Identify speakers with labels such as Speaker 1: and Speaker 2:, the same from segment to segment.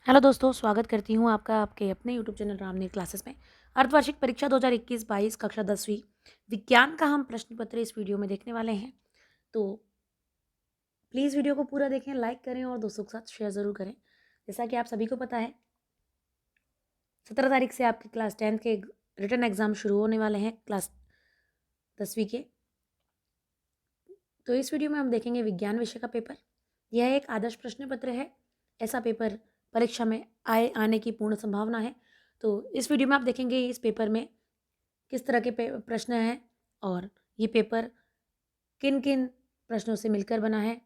Speaker 1: Hello दोस्तों, स्वागत करती हूँ आपका आपके अपने यूट्यूब चैनल रामनीर क्लासेस में। अर्धवार्षिक परीक्षा 2021-22 कक्षा 10वीं विज्ञान का हम प्रश्न पत्र इस वीडियो में देखने वाले हैं। तो प्लीज़ वीडियो को पूरा देखें, लाइक करें और दोस्तों के साथ शेयर ज़रूर करें। जैसा कि आप सभी को पता है, 17 तारीख से आपके क्लास 10th के रिटन एग्ज़ाम शुरू होने वाले हैं क्लास 10वीं के। तो इस वीडियो में हम देखेंगे विज्ञान विषय का पेपर। यह एक आदर्श प्रश्न पत्र है। ऐसा पेपर परीक्षा में आने की पूर्ण संभावना है। तो इस वीडियो में आप देखेंगे इस पेपर में किस तरह के प्रश्न हैं और ये पेपर किन किन प्रश्नों से मिलकर बना है,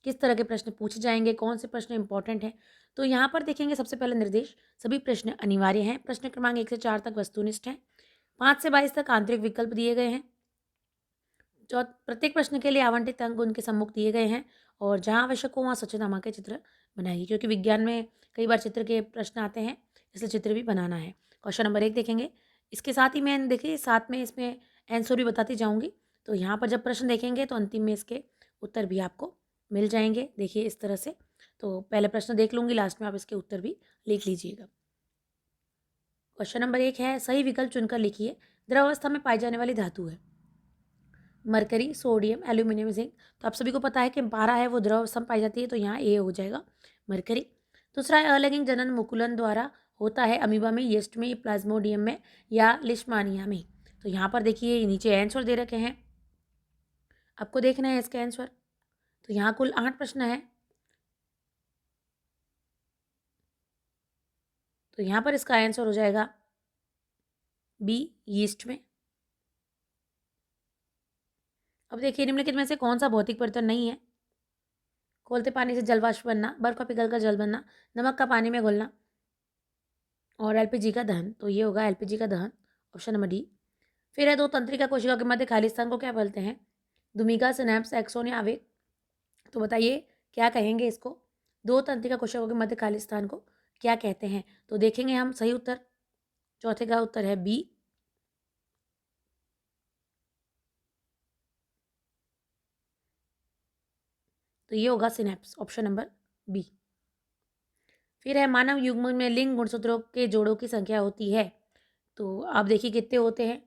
Speaker 1: किस तरह के प्रश्न पूछे जाएंगे, कौन से प्रश्न इंपॉर्टेंट हैं। तो यहाँ पर देखेंगे सबसे पहले निर्देश। सभी प्रश्न अनिवार्य हैं। प्रश्न क्रमांक 1 से 4 तक वस्तुनिष्ठ हैं। 5 से 22 तक आंतरिक विकल्प दिए गए हैं। प्रत्येक प्रश्न के लिए आवंटित अंक उनके सम्मुख दिए गए हैं और जहाँ आवश्यक हो वहाँ स्वच्छतामा के चित्र बनाइए, क्योंकि विज्ञान में कई बार चित्र के प्रश्न आते हैं, इसलिए चित्र भी बनाना है। क्वेश्चन नंबर 1 देखेंगे। इसके साथ ही मैं देखिए साथ में इसमें आंसर भी बताती जाऊँगी। तो यहाँ पर जब प्रश्न देखेंगे तो अंतिम में इसके उत्तर भी आपको मिल जाएंगे। देखिए इस तरह से। तो पहले प्रश्न देख लूँगी, लास्ट में आप इसके उत्तर भी लिख लीजिएगा। क्वेश्चन नंबर 1 है, सही विकल्प चुनकर लिखिए। द्रव अवस्था में पाई जाने वाली धातु है मरकरी, सोडियम, एल्यूमिनियम, जिंक। तो आप सभी को पता है कि पारा है वो द्रव अवस्था में पाई जाती है, तो यहाँ ए हो जाएगा मरकरी। दूसरा है, अलिंग जनन मुकुलन द्वारा होता है अमीबा में, यीस्ट में, प्लाज्मोडियम में या लिश्मानिया में। तो यहाँ पर देखिए नीचे आंसर दे रखे हैं, आपको देखना है इसका आंसर। तो यहाँ कुल 8 प्रश्न है। तो यहाँ पर इसका आंसर हो जाएगा बी, यीस्ट में। अब देखिए निम्नलिखित में से कौन सा भौतिक परिवर्तन नहीं है। खोलते पानी से जलवाष्प बनना, बर्फ का पिघलकर जल बनना, नमक का पानी में घुलना और एलपीजी का दहन। तो ये होगा एलपीजी का दहन, ऑप्शन नंबर डी। फिर है, दो तंत्रिका कोशिका के मध्य खाली स्थान को क्या बोलते हैं? दुमिका, सिनेप्स, एक्सोन या आवेग। तो बताइए क्या कहेंगे इसको? दो तंत्रिका कोशिकाओं के मध्य खाली स्थान को क्या कहते हैं? तो देखेंगे हम सही उत्तर। चौथे का उत्तर है बी। तो ये होगा सिनेप्स, ऑप्शन नंबर बी। फिर है, मानव युग्म में लिंग गुणसूत्रों के जोड़ों की संख्या होती है। तो आप देखिए कितने होते हैं,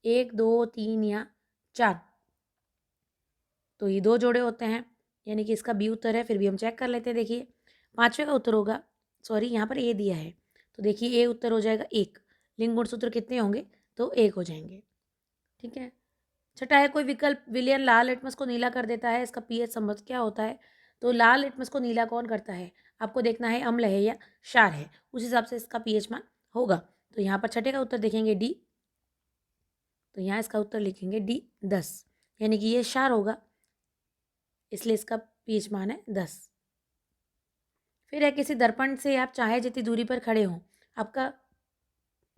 Speaker 1: 1, 2, 3 या 4। तो ये 2 जोड़े होते हैं, यानी कि इसका बी उत्तर है। फिर भी हम चेक कर लेते हैं। देखिए 5वें का उत्तर होगा, सॉरी यहाँ पर ए दिया है, तो देखिए ए उत्तर हो जाएगा 1। लिंग गुणसूत्र कितने होंगे? तो 1 हो जाएंगे। ठीक है। छठा है, कोई विकल्प विलयन लाल लिटमस को नीला कर देता है, इसका पीएच संबंध क्या होता है? तो लाल लिटमस को नीला कौन करता है? आपको देखना है अम्ल है या क्षार है, उस हिसाब से इसका पीएच मान होगा। तो यहाँ पर छठे का उत्तर देखेंगे डी। तो यहाँ इसका उत्तर लिखेंगे डी 10, यानी कि ये क्षार होगा, इसलिए इसका पीएच मान है 10। फिर है, किसी दर्पण से आप चाहे जितनी दूरी पर खड़े हों, आपका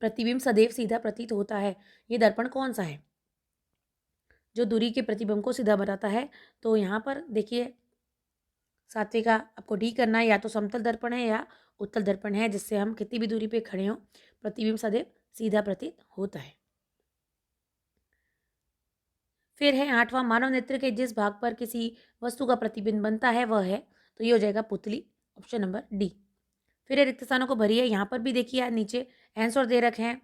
Speaker 1: प्रतिबिंब सदैव सीधा प्रतीत होता है। ये दर्पण कौन सा है जो दूरी के प्रतिबिंब को सीधा बनाता है? तो यहाँ पर देखिए 7वें का आपको डी करना है, या तो समतल दर्पण है या उत्तल दर्पण है, जिससे हम कितनी भी दूरी पे खड़े हों प्रतिबिंब सदैव सीधा प्रतीत होता है। फिर है 8वां, मानव नेत्र के जिस भाग पर किसी वस्तु का प्रतिबिंब बनता है वह है, तो ये हो जाएगा पुतली, ऑप्शन नंबर डी। फिर है, रिक्त स्थानों को भरिए। यहाँ पर भी देखिए नीचे आंसर दे रखे हैं,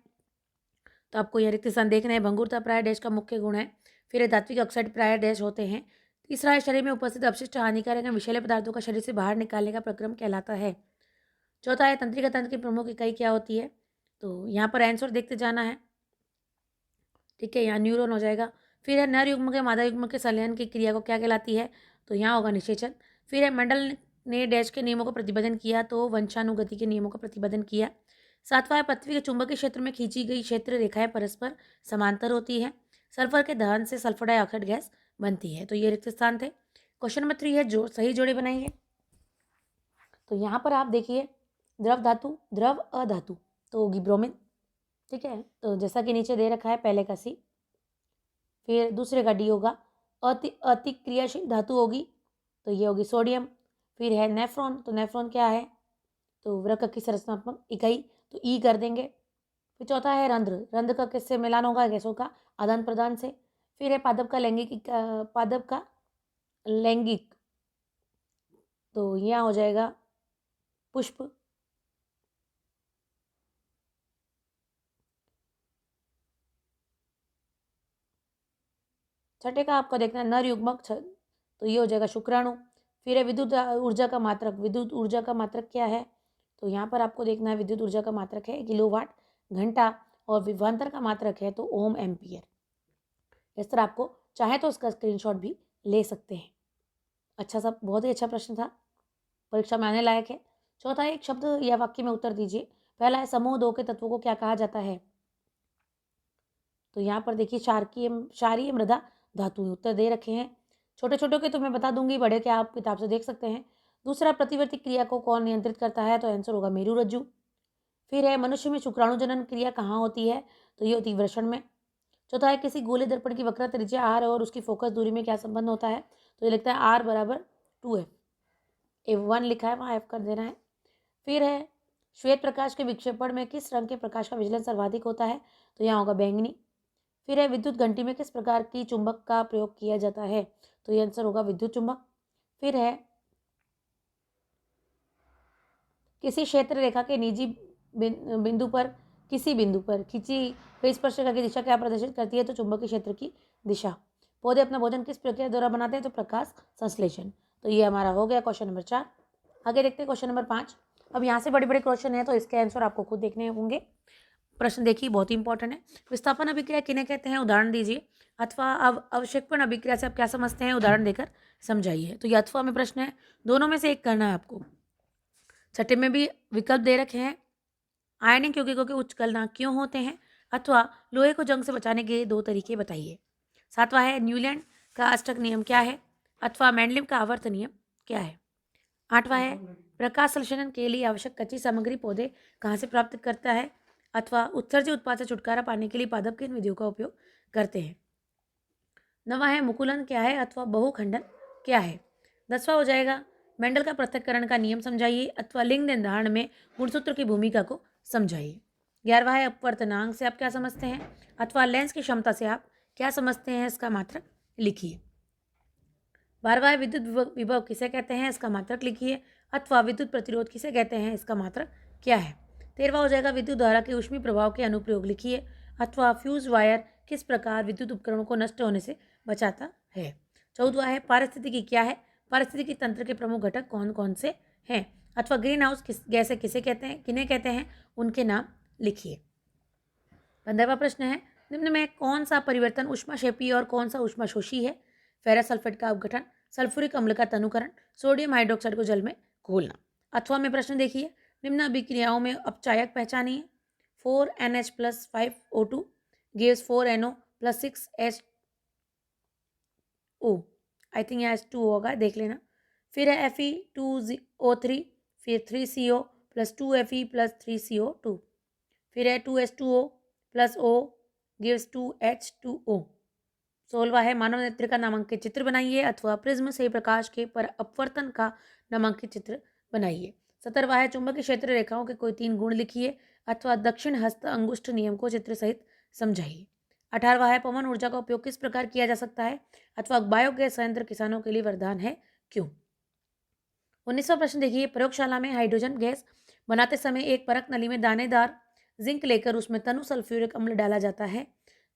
Speaker 1: तो आपको यह रिक्त स्थान देखना है। भंगुरता प्राय डैश का मुख्य गुण है। फिर है, धात्विक ऑक्साइड प्राय डैश होते हैं। तीसरा है, शरीर में उपस्थित अपशिष्ट हानिकारक या विषैले पदार्थों का शरीर से बाहर निकालने का प्रक्रम कहलाता है। चौथा है, तंत्रिका तंत्र की प्रमुख इकाई क्या होती है? तो यहाँ पर आंसर देखते जाना है। ठीक है, यहाँ न्यूरॉन हो जाएगा। फिर है, नर युग्म के मादा युग्म के संलयन की क्रिया को क्या कहलाती है? तो यहाँ होगा निषेचन। फिर है, मंडल ने डैश के नियमों का प्रतिपादन किया, तो वंशानुगति के नियमों का प्रतिपादन किया। 7वां है, पृथ्वी के चुंबकीय क्षेत्र में खींची गई क्षेत्र रेखाएं परस्पर समांतर होती है। सल्फर के दहन से सल्फर डाइऑक्साइड गैस बनती है। तो ये रिक्त स्थान थे। क्वेश्चन नंबर 3 है, जो सही जोड़े बनाइए। तो यहाँ पर आप देखिए, द्रव धातु, द्रव अधातु, तो होगी ब्रोमीन। ठीक है, तो जैसा कि नीचे दे रखा है, पहले का सी, फिर दूसरे का डी होगा। अतिक्रियाशील धातु होगी, तो ये होगी सोडियम। फिर है नेफ्रॉन, तो नेफ्रॉन क्या है? तो वृक्क की संरचनात्मक इकाई, तो ई कर देंगे। फिर चौथा है रंध्र, रंध्र का किससे मिलान होगा? गैसों का आदान प्रदान से। फिर है पादप का लैंगिक, पादप का लैंगिक, तो यहाँ हो जाएगा पुष्प, छठे का आपको देखना है नर युग्मक, तो ये हो जाएगा शुक्राणु। फिर है विद्युत ऊर्जा का मात्रक, विद्युत ऊर्जा का मात्रक क्या है, तो यहाँ पर आपको देखना है विद्युत ऊर्जा का मात्रक है किलोवाट घंटा, और विभवांतर का मात्रक है तो ओम एम्पियर। इस तरह आपको चाहे तो उसका स्क्रीनशॉट भी ले सकते हैं। अच्छा सा, बहुत ही अच्छा प्रश्न था, परीक्षा में आने लायक है। चौथा, एक शब्द या वाक्य में उत्तर दीजिए। पहला है समूह 2 के तत्वों को क्या कहा जाता है, तो यहाँ पर देखिए क्षारीय मृदा धातु उत्तर दे रखे हैं। छोटे छोटे के तो मैं बता दूंगी, बड़े के आप किताब से देख सकते हैं। दूसरा, प्रतिवर्ती क्रिया को कौन नियंत्रित करता है, तो आंसर होगा मेरुरज्जु। फिर है मनुष्य में शुक्राणु जनन क्रिया कहाँ होती है, तो ये होती है वृषण में। चौथा है किसी गोले दर्पण की वक्र त्रिज्या आर और उसकी फोकस दूरी में क्या संबंध होता है, तो ये लिखता है आर बराबर 2f। F1 लिखा है वहाँ F कर देना है। फिर है श्वेत प्रकाश के विक्षेपण में किस रंग के प्रकाश का विचलन सर्वाधिक होता है, तो यहाँ होगा बैंगनी। फिर है विद्युत घंटी में किस प्रकार की चुंबक का प्रयोग किया जाता है, तो ये आंसर होगा विद्युत चुंबक। फिर है किसी क्षेत्र रेखा के निजी बिंदु पर किसी बिंदु पर खींची गई स्पर्शरेखा की दिशा क्या प्रदर्शित करती है, तो चुंबकीय क्षेत्र की दिशा। पौधे अपना भोजन किस प्रक्रिया द्वारा बनाते हैं, तो प्रकाश संश्लेषण। तो ये हमारा हो गया क्वेश्चन नंबर 4। आगे देखते हैं क्वेश्चन नंबर 5। अब यहाँ से बड़े बड़े क्वेश्चन है तो इसके आंसर आपको खुद देखने होंगे। प्रश्न देखिए, बहुत ही इंपॉर्टेंट है। विस्थापन अभिक्रिया किन्हें कहते हैं, उदाहरण दीजिए। अथवा अवक्षेपण अभिक्रिया से आप क्या समझते हैं, उदाहरण देकर समझाइए। तो ये अथवा में प्रश्न है, दोनों में से एक करना है आपको। छठे में भी विकल्प दे रखे हैं, आयनिक यौगिकों के उच्च गलनांक क्यों होते हैं, अथवा लोहे को जंग से बचाने के 2 तरीके बताइए। सातवां है न्यूलैंड का अष्टक नियम क्या है, अथवा मैंडलिम का आवर्त नियम क्या है। आठवां है प्रकाश संश्लेषण के लिए आवश्यक कच्ची सामग्री पौधे कहाँ से प्राप्त करता है, अथवा उत्सर्जित उत्पाद से छुटकारा पाने के लिए पादप किन विधियों का उपयोग करते हैं। नवा है मुकुलन क्या है, अथवा बहुखंडन क्या है। 10वां हो जाएगा मेंडल का पृथक्करण का नियम समझाइए, अथवा लिंग निर्धारण में गुणसूत्र की भूमिका को समझाइए। 11वां है अपवर्तनांक से आप क्या समझते हैं, अथवा लेंस की क्षमता से आप क्या समझते हैं, इसका मात्रक लिखिए। 12वां है विद्युत विभव किसे कहते हैं, इसका मात्रक लिखिए, अथवा विद्युत प्रतिरोध किसे कहते हैं, इसका मात्रक क्या है। 13वां हो जाएगा विद्युत धारा के ऊष्मीय प्रभाव के अनुप्रयोग लिखिए, अथवा फ्यूज वायर किस प्रकार विद्युत उपकरणों को नष्ट होने से बचाता है। 14वां है पारिस्थितिकी क्या है, पारिस्थितिकी तंत्र के प्रमुख घटक कौन कौन से हैं, अथवा ग्रीन हाउस गैसें किसे कहते हैं, किन्हें कहते हैं, उनके नाम लिखिए। 15वां प्रश्न है निम्न में कौन सा परिवर्तन ऊष्माक्षेपी और कौन सा ऊष्माशोषी है। फेरस सल्फेट का अपघटन, सल्फ्यूरिक अम्ल का तनुकरण, सोडियम हाइड्रोक्साइड को जल में घोलना। अथवा में प्रश्न देखिए, निम्न अभिक्रियाओं में अपचायक पहचानिए। 4NH + 5O2 gives 4NO + 6H2O। I think यहाँ H2O होगा, देख लेना। फिर है Fe2O3, फिर 3CO + 2Fe + 3CO2। फिर है 2H2O + O gives 2H2O। 16वां है मानव नेत्र का नामांकित चित्र बनाइए, अथवा प्रिज्म से प्रकाश के पर अपवर्तन का नामांकित चित्र बनाइए। 17वां है चुंबकीय क्षेत्र रेखाओं के कोई 3 गुण लिखिए, अथवा दक्षिण हस्त अंगुष्ठ नियम को चित्र सहित समझाइए। 18वां है पवन ऊर्जा का उपयोग किस प्रकार किया जा सकता है, अथवा बायोगैस संयंत्र किसानों के लिए वरदान है, क्यों। 19वां प्रश्न देखिए, प्रयोगशाला में हाइड्रोजन गैस बनाते समय एक परख नली में दानेदार जिंक लेकर उसमें तनु सल्फ्यूरिक अम्ल डाला जाता है,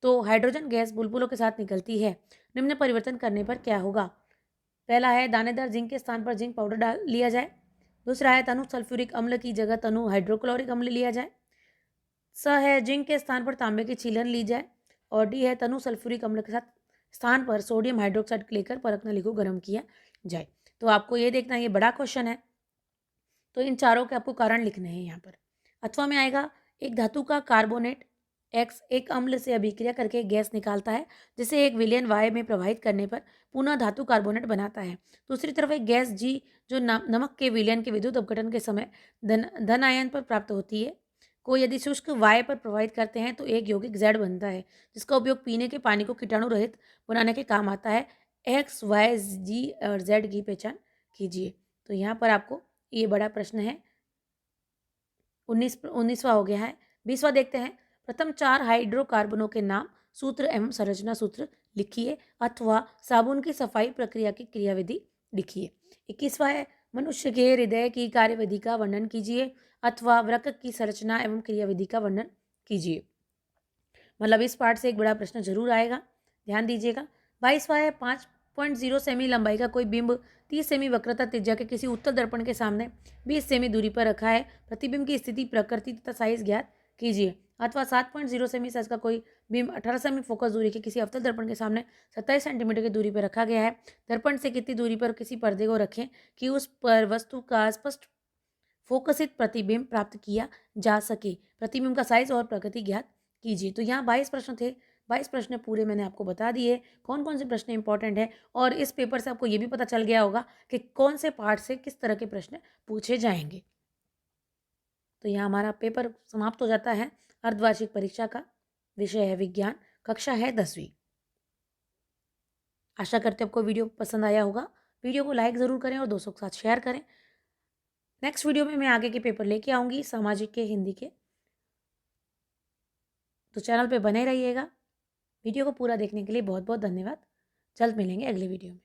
Speaker 1: तो हाइड्रोजन गैस बुलबुलों के साथ निकलती है। निम्न परिवर्तन करने पर क्या होगा। पहला है दानेदार जिंक के स्थान पर जिंक पाउडर डाल लिया जाए। दूसरा है तनु सल्फ्यूरिक अम्ल की जगह तनु हाइड्रोक्लोरिक अम्ल लिया जाए। स है जिंक के स्थान पर तांबे की छीलन ली जाए। और डी है तनु सल्फ्यूरिक अम्ल के साथ स्थान पर सोडियम हाइड्रोक्साइड लेकर परख नली को गर्म किया जाए। तो आपको ये देखना, ये बड़ा क्वेश्चन है, तो इन चारों के आपको कारण लिखने हैं यहाँ पर। अथवा में आएगा एक धातु का कार्बोनेट X एक अम्ल से अभिक्रिया करके गैस निकालता है, जिसे एक विलयन Y में प्रवाहित करने पर पुनः धातु कार्बोनेट बनाता है। दूसरी तरफ एक गैस G जो नमक के विलयन के विद्युत अपघटन के समय धन आयन पर प्राप्त होती है, को यदि शुष्क Y पर प्रवाहित करते हैं तो एक यौगिक Z बनता है, जिसका उपयोग पीने के पानी को कीटाणु रहित बनाने के काम आता है। X, Y, G और Z की पहचान कीजिए। तो यहाँ पर आपको ये बड़ा प्रश्न है। 19वां हो गया है। 20वां देखते हैं, प्रथम 4 हाइड्रोकार्बनों के नाम, सूत्र एवं संरचना सूत्र लिखिए, अथवा साबुन की सफाई प्रक्रिया की क्रियाविधि लिखिए। 21वां है मनुष्य के हृदय की कार्यविधि का वर्णन कीजिए अथवा वृक्क की संरचना एवं क्रियाविधि का वर्णन कीजिए। मतलब इस पार्ट से एक बड़ा प्रश्न जरूर आएगा, ध्यान दीजिएगा। 22वां है 5.0 सेमी लंबाई का कोई बिंब 30 सेमी वक्रता त्रिज्या के किसी उत्तल दर्पण के सामने 20 सेमी दूरी पर रखा है। प्रतिबिंब की स्थिति, प्रकृति तथा साइज ज्ञात कीजिए। अथवा 7.0 सेमी साइज का कोई बिंब 18 सेमी फोकस दूरी के किसी अवतल दर्पण के सामने 27 सेंटीमीटर की दूरी पर रखा गया है। दर्पण से कितनी दूरी पर किसी पर्दे को रखें कि उस पर वस्तु का स्पष्ट फोकसित प्रतिबिंब प्राप्त किया जा सके। प्रतिबिंब का साइज और प्रकृति ज्ञात कीजिए। तो यहाँ 22 प्रश्न थे। 22 प्रश्न पूरे मैंने आपको बता दिए कौन कौन से प्रश्न इंपॉर्टेंट है, और इस पेपर से आपको ये भी पता चल गया होगा कि कौन से पार्ट से किस तरह के प्रश्न पूछे जाएंगे। तो यहाँ हमारा पेपर समाप्त हो जाता है। अर्धवार्षिक परीक्षा का विषय है विज्ञान, कक्षा है 10वीं। आशा करते हैं आपको वीडियो पसंद आया होगा। वीडियो को लाइक ज़रूर करें और दोस्तों के साथ शेयर करें। नेक्स्ट वीडियो में मैं आगे के पेपर लेके आऊँगी, सामाजिक के, हिंदी के। तो चैनल पे बने रहिएगा। वीडियो को पूरा देखने के लिए बहुत बहुत धन्यवाद। जल्द मिलेंगे अगले वीडियो में।